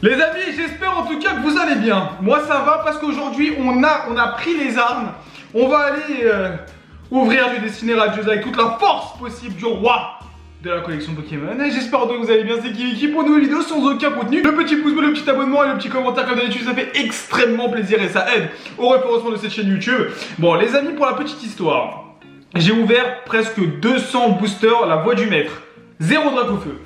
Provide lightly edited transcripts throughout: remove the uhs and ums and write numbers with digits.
Les amis, j'espère en tout cas que vous allez bien. Moi ça va parce qu'aujourd'hui on a pris les armes. On va aller ouvrir du Destiné Radieuse avec toute la force possible du roi de la collection Pokémon. Et j'espère que vous allez bien, c'est Kiviki pour une nouvelle vidéo sans aucun contenu. Le petit pouce bleu, le petit abonnement et le petit commentaire comme d'habitude, ça fait extrêmement plaisir et ça aide au référencement de cette chaîne YouTube. Bon les amis, pour la petite histoire, j'ai ouvert presque 200 boosters la voie du maître. 0 Dracofeu.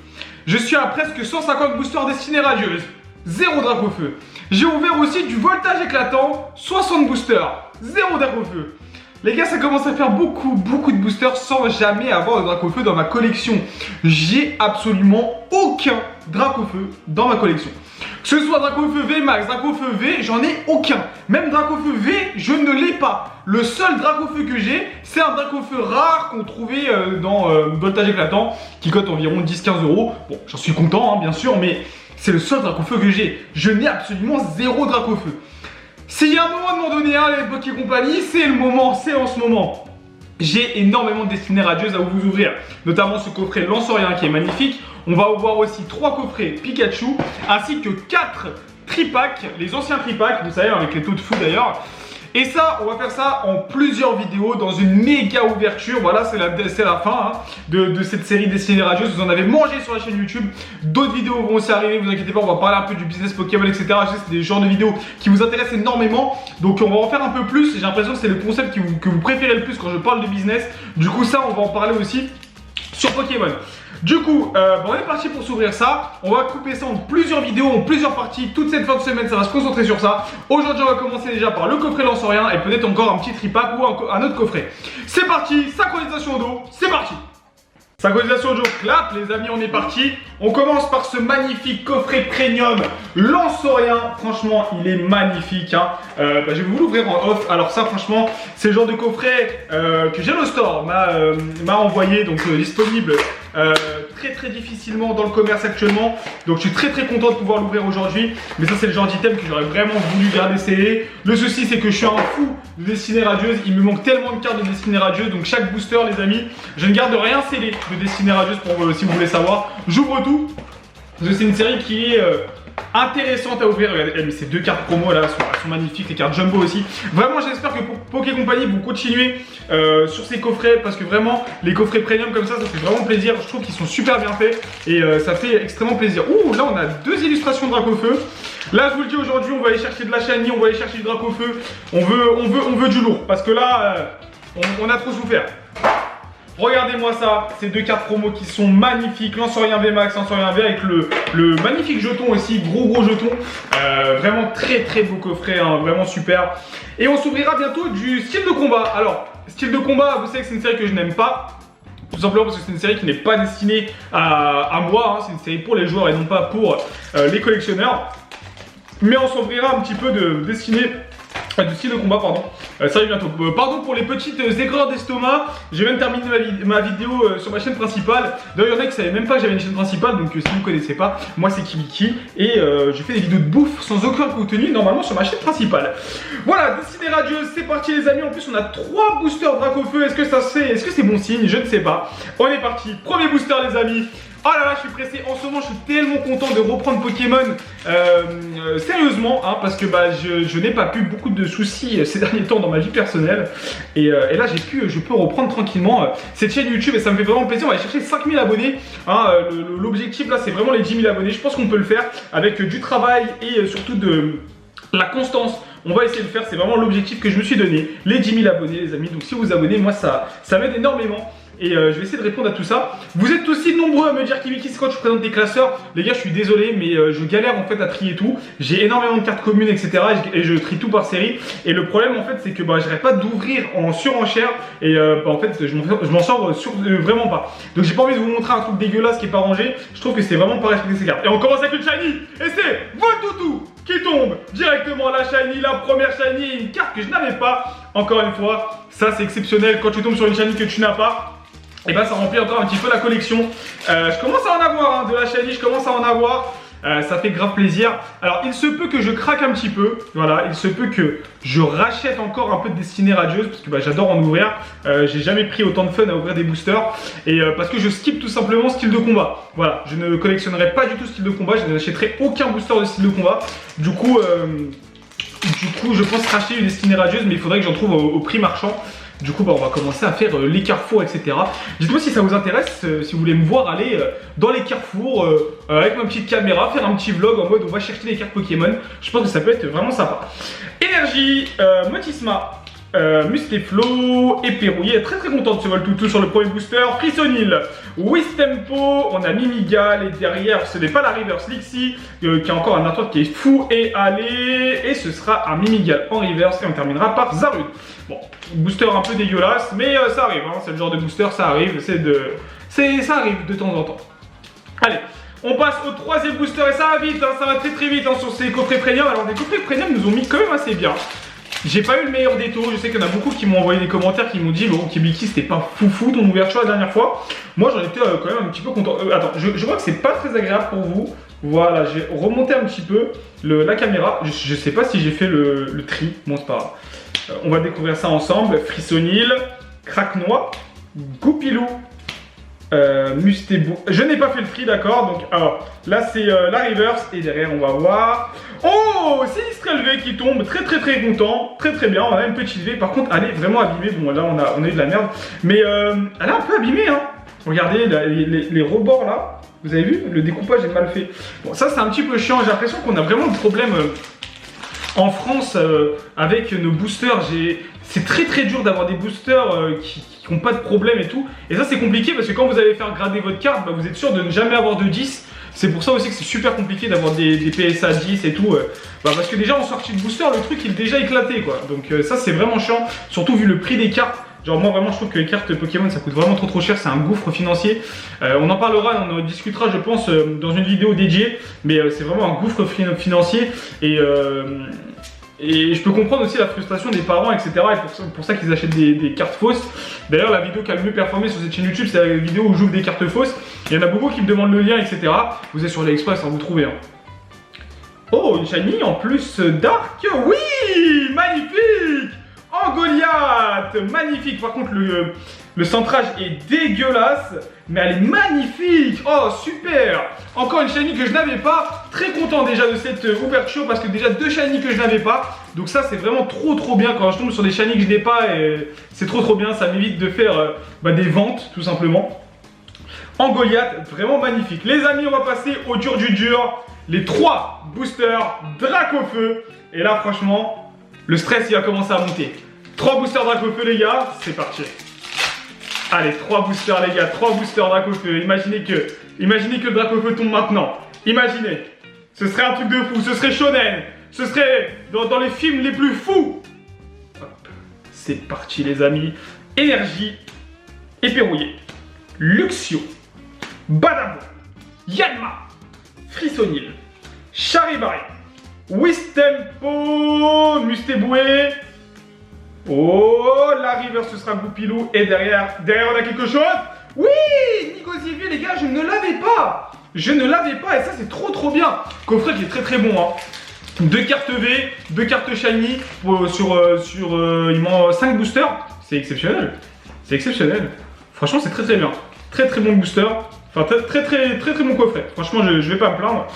Je suis à presque 150 boosters Destiné Radieuse. 0 Dracofeu. J'ai ouvert aussi du voltage éclatant, 60 boosters, 0 Dracofeu. Les gars, ça commence à faire beaucoup de boosters sans jamais avoir de Dracofeu dans ma collection. J'ai absolument aucun Dracofeu dans ma collection. Que ce soit Dracofeu V Max, Dracofeu V, j'en ai aucun. Même Dracofeu V, je ne l'ai pas. Le seul Dracofeu que j'ai, c'est un Dracofeu rare qu'on trouvait dans voltage éclatant, qui coûte environ 10-15 euros. Bon, j'en suis content, hein, bien sûr, mais c'est le seul Dracofeu que j'ai. Je n'ai absolument 0 Dracofeu. S'il y a un moment de m'en donner un, les Poké Company, c'est le moment, c'est en ce moment. J'ai énormément de Destiné Radieuse à vous ouvrir, notamment ce coffret Lanceurien qui est magnifique. On va voir aussi 3 coffrets Pikachu, ainsi que 4 tripacks, les anciens tripacks, vous savez, avec les taux de fou d'ailleurs. Et ça, on va faire ça en plusieurs vidéos dans une méga ouverture. Voilà, c'est la fin hein, de cette série Destiné Radieuse. Vous en avez mangé sur la chaîne YouTube. D'autres vidéos vont aussi arriver, vous inquiétez pas, on va parler un peu du business Pokémon, etc. Je sais c'est des genres de vidéos qui vous intéressent énormément. Donc on va en faire un peu plus. J'ai l'impression que c'est le concept que vous préférez le plus quand je parle de business. Du coup, ça, on va en parler aussi sur Pokémon. Du coup, on est parti pour s'ouvrir ça. On va couper ça en plusieurs vidéos, en plusieurs parties. Toute cette fin de semaine, ça va se concentrer sur ça. Aujourd'hui, on va commencer déjà par le coffret Lanceurien et peut-être encore un petit tripack ou un autre coffret. C'est parti, synchronisation d'eau, c'est parti. Synchronisation d'eau, clap, les amis, on est parti. On commence par ce magnifique coffret premium Lanceurien. Franchement, il est magnifique. Hein. Je vais vous l'ouvrir en off. Alors ça, franchement, c'est le genre de coffret que Yellow Store m'a envoyé, donc disponible très difficilement dans le commerce actuellement. Donc je suis très content de pouvoir l'ouvrir aujourd'hui. Mais ça, c'est le genre d'item que j'aurais vraiment voulu garder scellé. Le souci, c'est que je suis un fou de Destiné Radieuse. Il me manque tellement de cartes de Destiné Radieuse. Donc chaque booster, les amis, je ne garde rien scellé de Destiné Radieuse pour si vous voulez savoir. J'ouvre tout parce que c'est une série qui est intéressante à ouvrir. Regardez, ces 2 cartes promo là sont magnifiques, les cartes jumbo aussi. Vraiment, j'espère que pour Poké Company vous continuez sur ces coffrets parce que vraiment les coffrets premium comme ça fait vraiment plaisir. Je trouve qu'ils sont super bien faits et ça fait extrêmement plaisir. Ouh, là on a 2 illustrations de Dracofeu. Là je vous le dis, aujourd'hui on va aller chercher de la shiny, on va aller chercher du Dracofeu. On veut du lourd parce que là on a trop souffert. Regardez-moi ça, ces 2 cartes promo qui sont magnifiques. Lanceurien V Max, Lanceurien V avec le magnifique jeton aussi, gros jeton. Vraiment très beau coffret, hein, vraiment super. Et on s'ouvrira bientôt du style de combat. Alors, style de combat, vous savez que c'est une série que je n'aime pas. Tout simplement parce que c'est une série qui n'est pas destinée à moi. Hein, c'est une série pour les joueurs et non pas pour les collectionneurs. Mais on s'ouvrira un petit peu de destinée. Du style de combat, pardon. Ça arrive bientôt. Pardon pour les petites aigreurs d'estomac. J'ai même terminé ma vidéo sur ma chaîne principale. D'ailleurs, il y en a qui ne savaient même pas que j'avais une chaîne principale. Donc, si vous ne connaissez pas, moi c'est Kiviki. Et je fais des vidéos de bouffe sans aucun contenu, normalement sur ma chaîne principale. Voilà, Destiné Radieuse, c'est parti les amis. En plus, on a 3 boosters Dracofeu. Est-ce que c'est bon signe? Je ne sais pas. On est parti. Premier booster, les amis. Oh là là, je suis pressé. En ce moment, je suis tellement content de reprendre Pokémon sérieusement, hein, parce que je n'ai pas eu beaucoup de soucis ces derniers temps dans ma vie personnelle. Et là, je peux reprendre tranquillement cette chaîne YouTube et ça me fait vraiment plaisir. On va aller chercher 5000 abonnés. Hein, l'objectif là, c'est vraiment les 10 000 abonnés. Je pense qu'on peut le faire avec du travail et surtout de la constance. On va essayer de le faire. C'est vraiment l'objectif que je me suis donné. Les 10 000 abonnés, les amis. Donc si vous vous abonnez, moi ça m'aide énormément. Et je vais essayer de répondre à tout ça. Vous êtes aussi nombreux à me dire Kiviki, c'est quand je présente des classeurs. Les gars, je suis désolé, mais je galère en fait à trier tout. J'ai énormément de cartes communes, etc. Et je trie tout par série. Et le problème en fait, c'est que j'arrête pas d'ouvrir en surenchère. Et en fait, je m'en sors vraiment pas. Donc j'ai pas envie de vous montrer un truc dégueulasse qui est pas rangé. Je trouve que c'est vraiment pas respecter ces cartes. Et on commence avec une shiny. Et c'est Voltoutou qui tombe directement la shiny, la première shiny. Une carte que je n'avais pas. Encore une fois, ça c'est exceptionnel. Quand tu tombes sur une shiny que tu n'as pas, et ça remplit encore un petit peu la collection. Je commence à en avoir hein, de la shiny, je commence à en avoir. ça fait grave plaisir. Alors il se peut que je craque un petit peu, voilà, il se peut que je rachète encore un peu de Destinée Radieuse parce que bah, j'adore en ouvrir. J'ai jamais pris autant de fun à ouvrir des boosters et parce que je skip tout simplement style de combat. Voilà, je ne collectionnerai pas du tout style de combat, je n'achèterai aucun booster de style de combat. Du coup, je pense racheter une Destinée Radieuse, mais il faudrait que j'en trouve au prix marchand. Du coup, bah, on va commencer à faire les carrefours, etc. Dites-moi si ça vous intéresse, si vous voulez me voir aller dans les carrefours avec ma petite caméra, faire un petit vlog en mode on va chercher les cartes Pokémon. Je pense que ça peut être vraiment sympa. Énergie, Motisma, Musteflo et Pérouillet. Très très content de ce vol toutou sur le premier booster. Frissonil, Wistempo, on a Mimigal et derrière ce n'est pas la reverse Lixie qui a encore un artwork qui est fou et allez, et ce sera un Mimigal en reverse et on terminera par Zarude. Bon, booster un peu dégueulasse, mais ça arrive, hein, c'est le genre de booster, ça arrive, ça arrive de temps en temps. Allez, on passe au troisième booster et ça va vite, hein, ça va très très vite hein, sur ces coffrets premium. Alors les coffrets premium nous ont mis quand même assez bien. J'ai pas eu le meilleur des taux, je sais qu'il y en a beaucoup qui m'ont envoyé des commentaires qui m'ont dit bon Kibiki c'était pas foufou ton ouverture la dernière fois. Moi j'en étais quand même un petit peu content. Attends, je vois que c'est pas très agréable pour vous. Voilà, j'ai remonté un petit peu la caméra. Je sais pas si j'ai fait le tri, bon c'est pas grave. On va découvrir ça ensemble. Frissonil, Craquenois, Goupilou, Mustébou. Je n'ai pas fait le tri, d'accord. Donc, alors là, c'est la reverse. Et derrière, on va voir. Oh, Sinistre V qui tombe. Très, très, très content. Très, très bien. On a une petite V. Par contre, elle est vraiment abîmée. Bon, là, on a eu de la merde. Mais elle est un peu abîmée, hein. Regardez les rebords là. Vous avez vu? Le découpage est mal fait. Bon, ça, c'est un petit peu chiant. J'ai l'impression qu'on a vraiment le problème. En France, avec nos boosters, c'est très très dur d'avoir des boosters qui n'ont pas de problème et tout. Et ça c'est compliqué parce que quand vous allez faire grader votre carte, bah, vous êtes sûr de ne jamais avoir de 10. C'est pour ça aussi que c'est super compliqué d'avoir des PSA 10 et tout. Parce que déjà en sortie de booster, le truc il est déjà éclaté quoi. Donc ça c'est vraiment chiant, surtout vu le prix des cartes. Genre moi vraiment je trouve que les cartes Pokémon ça coûte vraiment trop cher, c'est un gouffre financier. On en parlera, on en discutera je pense dans une vidéo dédiée. Mais c'est vraiment un gouffre financier et je peux comprendre aussi la frustration des parents etc. Et pour ça qu'ils achètent des cartes fausses. D'ailleurs la vidéo qui a le mieux performé sur cette chaîne YouTube c'est la vidéo où j'ouvre des cartes fausses. Il y en a beaucoup qui me demandent le lien etc. Vous êtes sur l'Express, hein, vous trouvez. Hein. Oh une shiny en plus Dark, oui magnifique. En Goliath, magnifique. Par contre, le centrage est dégueulasse, mais elle est magnifique. Oh, super. Encore une shiny que je n'avais pas. Très content déjà de cette ouverture parce que déjà 2 shiny que je n'avais pas. Donc ça, c'est vraiment trop bien quand je tombe sur des shiny que je n'ai pas. C'est trop bien. Ça m'évite de faire des ventes, tout simplement. En Goliath, vraiment magnifique. Les amis, on va passer au dur du dur. Les 3 boosters Dracofeu. Et là, franchement... le stress il va commencer à monter. 3 boosters Dracofeu les gars, c'est parti. Allez, 3 boosters les gars, 3 boosters Dracofeu. Imaginez que le Dracofeu tombe maintenant. Imaginez. Ce serait un truc de fou, ce serait shonen. Ce serait dans les films les plus fous. C'est parti les amis. Énergie, Éperouillé, Luxio, Badabo, Yanma, Frissonil, Charivari, Wistempo, Mustéboué. Oh, la river ce sera Goupilou. Et derrière on a quelque chose. Oui, Nigozievier les gars, je ne l'avais pas. Et ça c'est trop bien. Coffret qui est très bon hein. 2 cartes V, 2 cartes shiny il manque 5 boosters. C'est exceptionnel. Franchement c'est très bien. Très bon booster. Enfin très bon coffret. Franchement je vais pas me plaindre.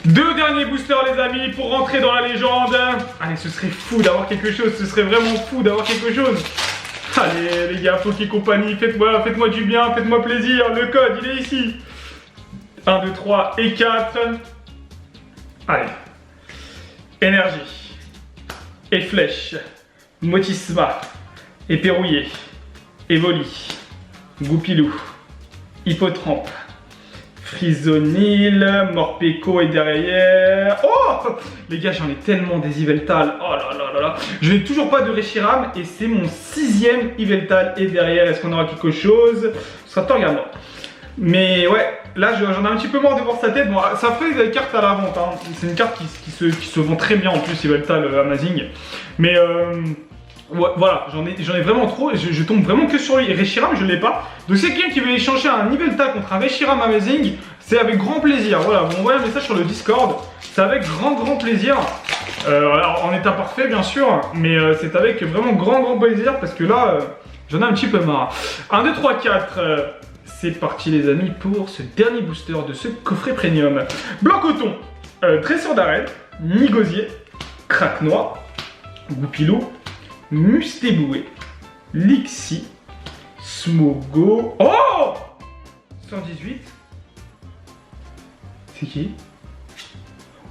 2 derniers boosters les amis pour rentrer dans la légende. Allez, ce serait fou d'avoir quelque chose. Ce serait vraiment fou d'avoir quelque chose. Allez les gars, Poké Company, faites-moi du bien, faites-moi plaisir. Le code il est ici. 1, 2, 3 et 4. Allez. Énergie. Et flèche. Motisma. Éperouillé. Evoli. Goupilou. Hippotrampe. Frissonil, Morpeko est derrière. Oh les gars, j'en ai tellement des Yveltal. Oh là. Je n'ai toujours pas de Reshiram et c'est mon 6e Yveltal est derrière. Est-ce qu'on aura quelque chose? Ce sera temps regardant. Mais ouais, là j'en ai un petit peu marre de voir sa tête. Bon, ça fait des cartes à la vente. Hein. C'est une carte qui se vend très bien en plus, Yveltal Amazing. Mais ouais, voilà, j'en ai vraiment trop. Je tombe vraiment que sur lui. Reshiram, je ne l'ai pas. Donc, si quelqu'un qui veut échanger un Yveltal contre un Reshiram Amazing, c'est avec grand plaisir. Voilà, vous m'envoyez un message sur le Discord. C'est avec grand plaisir. Alors en état parfait bien sûr, mais c'est avec vraiment grand plaisir parce que là, j'en ai un petit peu marre. 1, 2, 3, 4. C'est parti les amis pour ce dernier booster de ce coffret premium. Blanc coton, dresseur d'arène, nigosier, craque noir, goupilou, mustéboué, lixi, smogo. Oh 118. C'est qui?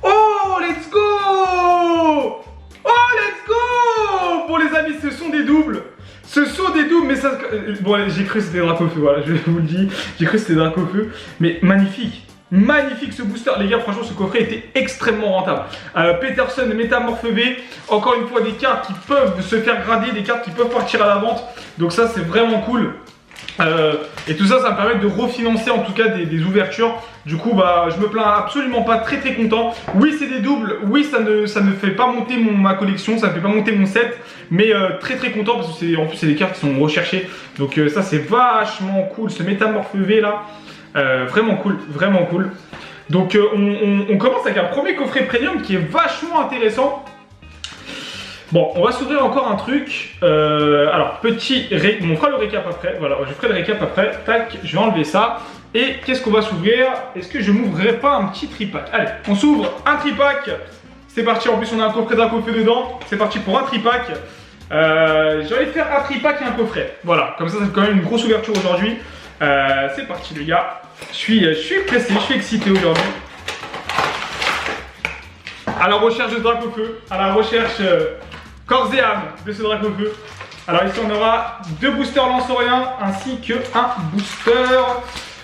Oh, let's go! Oh, let's go! Bon, les amis, ce sont des doubles. Ce sont des doubles, mais ça... Bon, allez, j'ai cru que c'était Dracofeu, voilà, je vous le dis. J'ai cru que c'était Dracofeu. Mais magnifique. Magnifique ce booster. Les gars, franchement, ce coffret était extrêmement rentable. Peterson, Métamorphe V. Encore une fois, des cartes qui peuvent se faire grader, des cartes qui peuvent partir à la vente. Donc ça, c'est vraiment cool. Et tout ça, ça me permet de refinancer en tout cas des ouvertures. Du coup, bah, je me plains absolument pas, très content. Oui, c'est des doubles, oui, ça ne fait pas monter ma collection, ça ne fait pas monter mon set, mais très content parce que en plus c'est des cartes qui sont recherchées. Donc ça, c'est vachement cool, ce Métamorphe V là, vraiment cool. Donc on commence avec un premier coffret premium qui est vachement intéressant. Bon, on va s'ouvrir encore un truc. Alors, on fera le récap après. Voilà, je ferai le récap après. Tac, je vais enlever ça. Et qu'est-ce qu'on va s'ouvrir? Est-ce que je m'ouvrirai pas un petit tripack? Allez, on s'ouvre un tripack. C'est parti. En plus, on a un coffret Dracofeu dedans. C'est parti pour un tripack. J'allais faire un tripack et un coffret. Voilà, comme ça, c'est quand même une grosse ouverture aujourd'hui. C'est parti, les gars. Je suis pressé, je suis excité aujourd'hui. À la recherche de Dracofeu, à la recherche corps et âme de ce Dracofeu. Alors ici on aura 2 boosters Lanceorien ainsi que un booster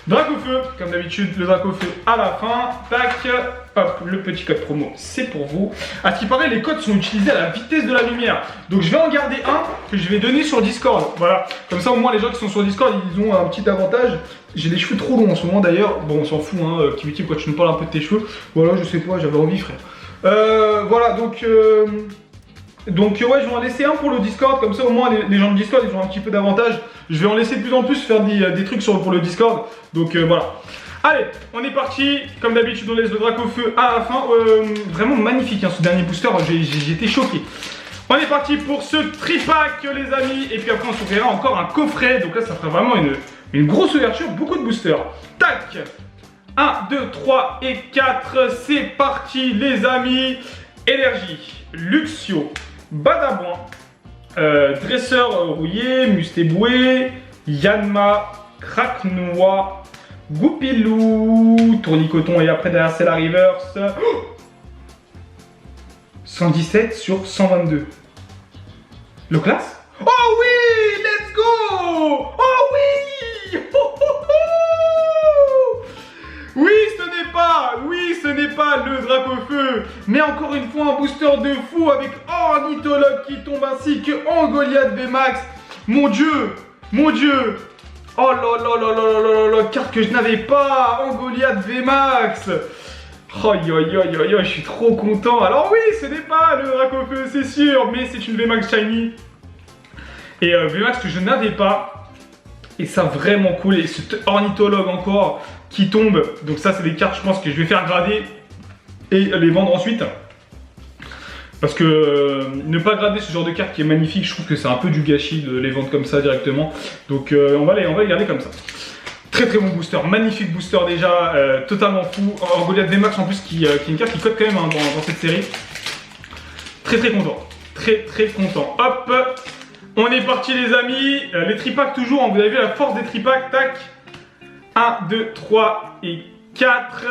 Dracofeu. Comme d'habitude, le Dracofeu à la fin. Tac, hop, le petit code promo, c'est pour vous. À ce qui paraît, les codes sont utilisés à la vitesse de la lumière. Donc je vais en garder un que je vais donner sur Discord. Voilà, comme ça au moins les gens qui sont sur Discord, ils ont un petit avantage. J'ai les cheveux trop longs en ce moment d'ailleurs. Bon, on s'en fout, hein, Kiwiti, pourquoi tu nous parles un peu de tes cheveux? Voilà, je sais pas, j'avais envie, frère. Voilà, donc ouais, je vais en laisser un pour le Discord, comme ça au moins les gens de Discord ils ont un petit peu d'avantage. Je vais en laisser de plus en plus faire des trucs pour le Discord, donc voilà. Allez, on est parti, comme d'habitude on laisse le Dracofeu à la fin. Vraiment magnifique hein, ce dernier booster, j'ai été choqué. On est parti pour ce tripack les amis, et puis après on s'ouvrira encore un coffret, donc là ça fera vraiment une grosse ouverture, beaucoup de boosters. Tac, 1, 2, 3 et 4, c'est parti les amis. Énergie, Luxio, Badabouin, Dresseur rouillé, Mustéboué, Yanma, Craque Noir, Goupilou, Tournicoton et après derrière c'est la reverse. 117 sur 122. Le classe? Oh oui, let's go! Oh oui! Oui, ce n'est pas le Dracofeu, mais encore une fois un booster de fou avec Ornithologue qui tombe ainsi que Angoliath VMAX. Mon dieu! Oh là, carte que je n'avais pas, Angoliath VMAX. Je suis trop content. Alors oui, ce n'est pas le Dracofeu, c'est sûr, mais c'est une VMAX Shiny. Et VMAX que je n'avais pas. Et ça vraiment cool. Et ce Ornithologue encore qui tombe. Donc ça c'est des cartes je pense que je vais faire grader et les vendre ensuite. Parce que ne pas grader ce genre de carte qui est magnifique, je trouve que c'est un peu du gâchis de les vendre comme ça directement. Donc on va les garder comme ça. Très bon booster, magnifique booster déjà, totalement fou. Orgoliath VMAX en plus qui est une carte qui cote quand même hein, dans cette série. Très content. Très content. Hop, on est parti les amis. Les tripacks toujours, hein, vous avez vu la force des tripacks, tac. 1, 2, 3 et 4.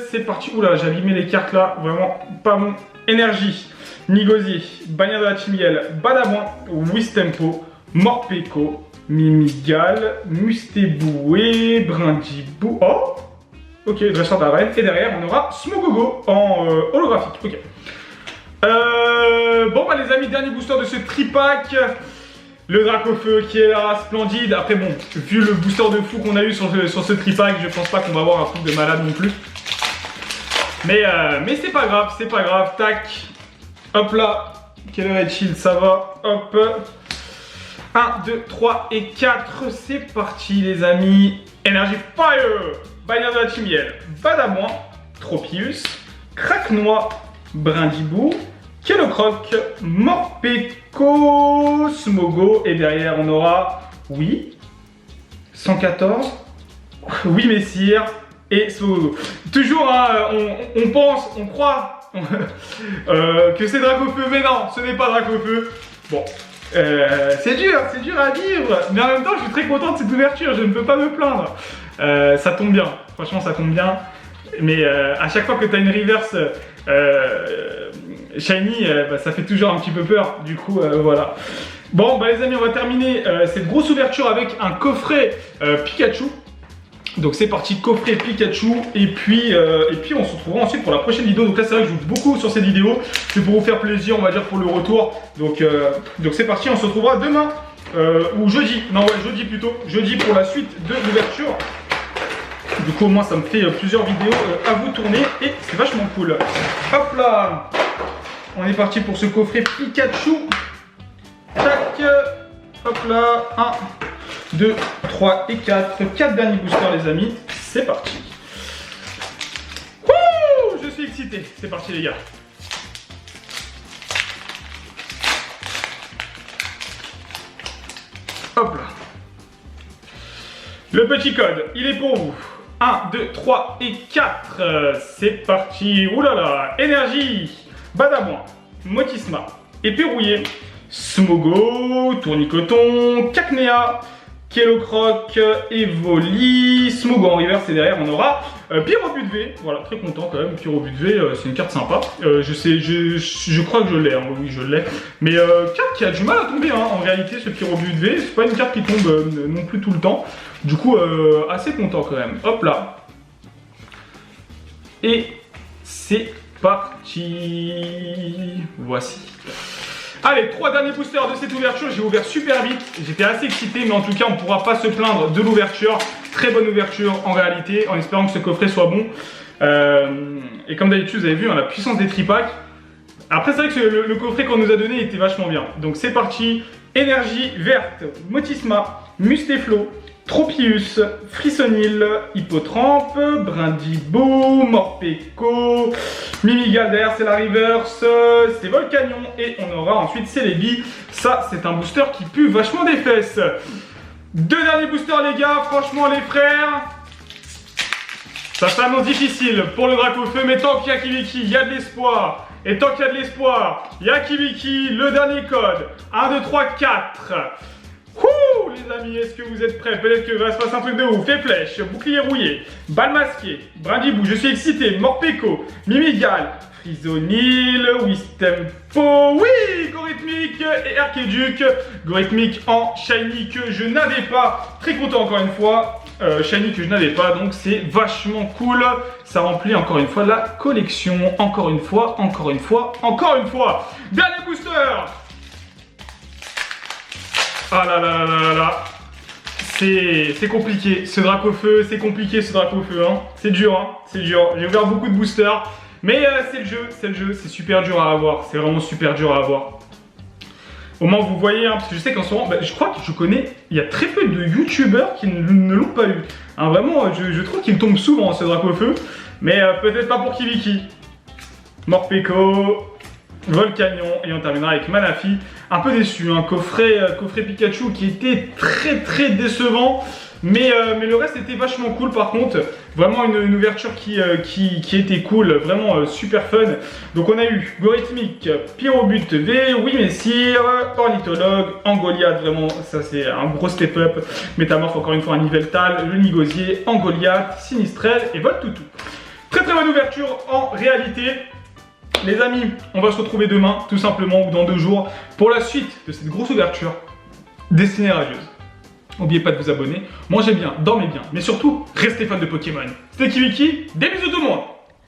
C'est parti. Oula, j'ai abîmé les cartes là. Vraiment pas bon. Énergie, Nigosier, Bannière de la Chimiel, Badabouin, Wistempo, Morpeko, Mimigal, Mustéboué, Brindibou. Oh! Ok, dresseur d'arène. Et derrière, on aura Smogogo en holographique. Ok. Bon, bah les amis, dernier booster de ce tripack. Le Dracofeu qui est là, splendide. Après bon, vu le booster de fou qu'on a eu sur ce tripack, je pense pas qu'on va avoir un truc de malade non plus. Mais c'est pas grave, tac. Hop là, quelle heure est-il, ça va, hop. 1, 2, 3 et 4, c'est parti les amis. Énergie Fire, bannière de la team Yell, Badamoin, Tropius, Craquenois, Brindibou, Kellocroc, Morpeko, Smogo, et derrière on aura, oui, 114, oui Messire et Smogo. Toujours, hein, on pense, on croit que c'est Dracofeu, mais non, ce n'est pas Dracofeu. Bon, c'est dur à vivre, mais en même temps je suis très content de cette ouverture, je ne peux pas me plaindre. Ça tombe bien, franchement ça tombe bien, mais à chaque fois que tu as une reverse shiny, ça fait toujours un petit peu peur, du coup voilà. Bon bah les amis, on va terminer cette grosse ouverture avec un coffret Pikachu. Donc c'est parti, coffret Pikachu, et puis on se retrouvera ensuite pour la prochaine vidéo. Donc là c'est vrai que je joue beaucoup sur cette vidéo, c'est pour vous faire plaisir, on va dire, pour le retour. Donc c'est parti, on se retrouvera demain, ou jeudi, non ouais jeudi plutôt, jeudi pour la suite de l'ouverture. Du coup au moins ça me fait plusieurs vidéos à vous tourner, et c'est vachement cool. Hop là, on est parti pour ce coffret Pikachu. Tac, hop là, 1, 2, 3 et 4. 4 derniers boosters les amis, c'est parti. Wouh, je suis excité, c'est parti les gars. Hop là. Le petit code, il est pour vous. 1, 2, 3 et 4. C'est parti. Oulala, énergie, Badamoin, Motisma, Épée rouillée, Smogo, Tournicoton, Cacnea, Kellocroc, Evoli, Smogo en reverse, et derrière on aura Pyrobut V. Voilà, très content quand même. Pyrobut V, c'est une carte sympa. Je crois que je l'ai, hein. Oui je l'ai. Mais carte qui a du mal à tomber, hein. En réalité ce Pyrobut V, c'est pas une carte qui tombe non plus tout le temps. Du coup assez content quand même. Hop là. Et c'est parti. Voici. Allez, 3 derniers boosters de cette ouverture. J'ai ouvert super vite, j'étais assez excité, mais en tout cas on ne pourra pas se plaindre de l'ouverture. Très bonne ouverture en réalité, en espérant que ce coffret soit bon. Et comme d'habitude, vous avez vu, hein, la puissance des tripacks. Après c'est vrai que le coffret qu'on nous a donné était vachement bien. Donc c'est parti. Énergie verte, Motisma, Musteflo, Tropius, Frissonil, Hippotrampe, Brindibou, Morpeko, Mimigal, derrière c'est la reverse, c'est Volcanion, et on aura ensuite Celebi. Ça c'est un booster qui pue vachement des fesses. 2 derniers boosters les gars, franchement les frères, ça s'annonce difficile pour le Dracofeu, mais tant qu'il y a Kibiki, il y a de l'espoir. Et tant qu'il y a de l'espoir, il y a Kibiki, le dernier code, 1, 2, 3, 4. Ouh, les amis, est-ce que vous êtes prêts? Peut-être que va se passer un truc de ouf. Fée flèche, bouclier rouillé, balle masquée, Brindibou, je suis excité, Morpeko, Mimigal, Frissonil, Wistempo, oui, Gorithmique et Archiduc. Gorithmique en shiny que je n'avais pas. Très content encore une fois. Shiny que je n'avais pas, donc c'est vachement cool. Ça remplit encore une fois la collection. Encore une fois, encore une fois, encore une fois. Dernier booster. Ah là là là là là. C'est compliqué ce Dracofeu, c'est compliqué ce Dracofeu, hein. C'est dur, hein, c'est dur. J'ai ouvert beaucoup de boosters, mais c'est le jeu, c'est super dur à avoir. C'est vraiment super dur à avoir. Au moins vous voyez, hein, parce que je sais qu'en ce moment, je crois que je connais, il y a très peu de youtubeurs qui ne l'ont pas eu. Hein, vraiment, je trouve qu'il tombe souvent ce Dracofeu, mais peut-être pas pour Kibiki. Morpeko, Volcanion, et on terminera avec Manafi. Un peu déçu, un coffret Pikachu qui était très décevant, mais le reste était vachement cool par contre. Vraiment une ouverture qui était cool, vraiment super fun. Donc on a eu Gorithmique, Pyrobut V, oui Messire, Ornithologue, Angoliath, vraiment ça c'est un gros step up. Métamorphe encore une fois un Niveltal, le Nigosier, Angoliath, Sinistrel et Voltoutou. Très bonne ouverture en réalité. Les amis, on va se retrouver demain, tout simplement, ou dans 2 jours, pour la suite de cette grosse ouverture destinée radieuse. N'oubliez pas de vous abonner, mangez bien, dormez bien, mais surtout, restez fans de Pokémon. C'était Kibiki, des bisous tout le monde.